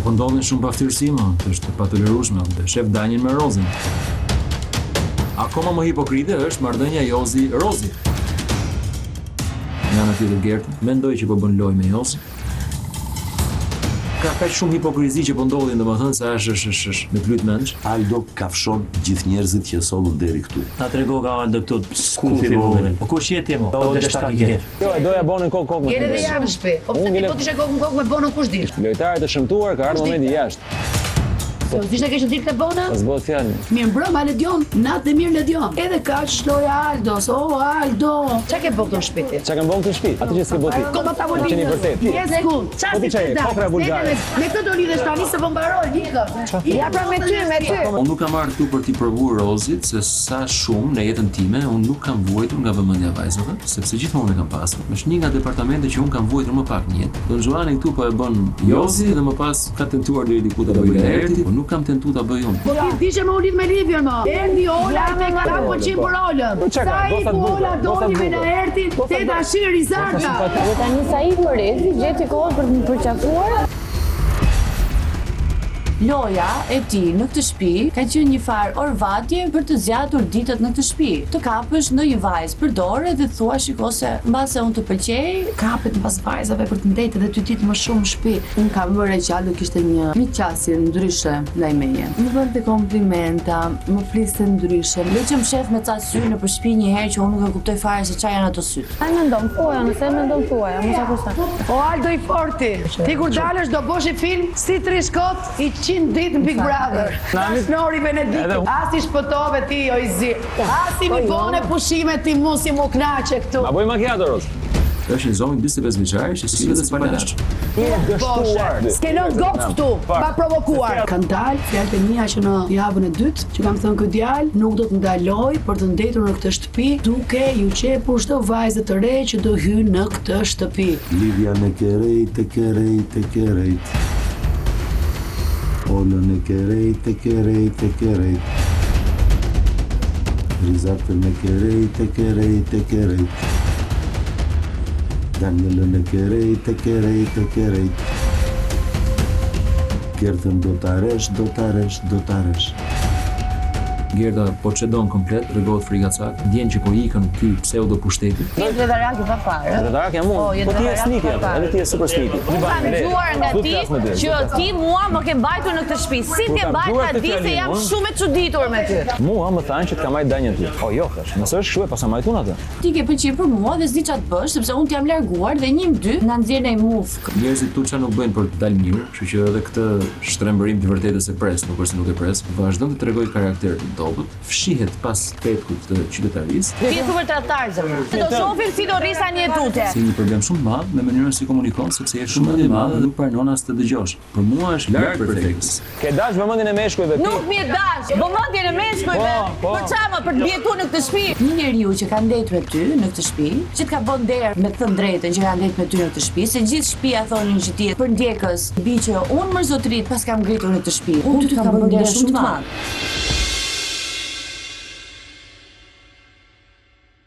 Po ndodhin shumë paftyrësi, është e patolerueshme, dhe shef Danjin me Rozin. Akoma më hipokrite është marrëdhënia Jozi-Rozi. Nga ana tjetër Gerti mendoj që po bën lojë me Jozin. Ka kaq shumë hipokrizi që po ndodhin, domethënë se është me të lyt mendsh. Aldo kafshon gjithë njerëzit që sollën deri këtu. Ta tregova Aldo këtu. Po kush je ti mo? Po dështaki. Jo, doja bonën kokë me. Jeni dhe javë në shtëpi. Po pse ti po të shkoj kokë me bonën kush di? Lojtarët e shëmtuar ka ardhur momenti jashtë. Po s'ishte kesh ditë të bona? S'bëhet fjalë. Mirë mbrëma Ledion, natë e mirë Ledion. Edhe kaq shloj Aldo, Aldo. Çka ke bërë këtu në shtëpi? Çka ke bërë këtu në shtëpi? Atë që s'ke bërë ti. Koma tavolinë. Qeni vërtet. Jesku, çfarë ti ke dalë? Me këtë do lidhesh tani se po mbaroj nikë. Ja pra me ty. Unë nuk kam marrë këtu për t'i provuar Rozit se sa shumë në jetën time unë nuk kam vuajtur nga vëmendja vajzave, sepse gjithmonë e kam pasur. Është një nga departamentet që unë kam vuajtur më pak në jetë. Don Juani këtu po e bën Jozi dhe më pas ka tentuar deri diku ta bëjë Erti, por nuk kam tentuar ta bëj unë. Po ti dishe më ulit me Livion më. Erdi Ola me 400 për Olën. Sa i Ola doli me na Ertin, te tash Rizarda. Dhe tani sa i Korezi gjeti kohën për qafuar. Loja e ti në këtë shtëpi ka qenë një farë orvatje për të zgjatur ditët në këtë shtëpi. Të kapësh ndonjë vajzë për dorë dhe thua shiko se mbase unë të pëlqej, kapet mbas vajzave për të ndetë dhe ty ditë më shumë në shtëpi. Unë kam vënë që Aldo kishte një qasje ndryshe ndaj meje. Më bënte komplimenta, më fliste ndryshe. Le që më shef me ca sy në për shtëpi një herë që unë nuk e kuptoj fare se çfarë janë ato sy. Ai mendon thuaja, nëse mendon thuaja, mos e kushtoj. O Aldo i forti. Ti kur dalësh do bosh i film si 3 shkot i 100 ditë në Big Brother. Snori Benedikti. As i shpëtove ti o i zi. As i mi bone pushime ti mu si mu knaqe këtu. Ma bëj macchiato Roz. Është një zonë 25 vjeçare që si vetë spalash. Ti je dështuar. Skenon gocë këtu, pa provokuar. Kanë dalë fjalët e mia që në javën e dytë, që kam thënë ky djalë nuk do të ndaloj për të ndetur në këtë shtëpi, duke ju qepur çdo vajzë të re që do hyjë në këtë shtëpi. Livia në kerejt. Olën e kerejt. Rizartën e kerejt. Danielën e kerejt. Gertën do t'aresh. Gerda po çedon komplet, rregohet frigacak, ndjen që po ikën ky pseudo pushteti. Ti je drejtarak i pafare. Drejtarak jam unë. Po ti je sniki, edhe ti je super sniki. Kam dëgjuar nga ti që ti mua më ke mbajtur në këtë shtëpi. Si ti mbajt ta di se jam shumë e çuditur me ty. Mua më thanë që të kam marrë danjën ty. O jo thash, nëse është kështu e pasa marrë atë. Ti ke pëlqyer për mua dhe s'di çfarë të bësh sepse unë t'jam larguar dhe 1-2 na nxjerr ai mufk. Njerëzit tuça nuk bëjnë për të dalë mirë, kështu që edhe këtë shtrembërim të vërtetës e pres, nuk është se nuk e pres, vazhdon të tregoj karakter fshihet pas petkut të qytetarisë. Ti je super tradhtar zëvë. Do shohim si do rrisa një tute. Si një problem shumë të madh me mënyrën si komunikon, sepse je shumë i madh dhe nuk pranon as të dëgjosh. Për mua është larg perfekt. Ke dash vëmendjen e meshkujve ti? Nuk më dash. Vëmendjen e meshkujve. Për çama për të bjetur në këtë shtëpi. Një njeriu që ka ndetur me ty në këtë shtëpi, që të ka bën derë me të drejtën që ka ndetur me ty në këtë shtëpi, se gjithë shtëpia thonin që ti je për ndjekës, bi që unë më zotrit pas kam ngritur në këtë shtëpi. Unë ty të kam bën derë shumë të madh.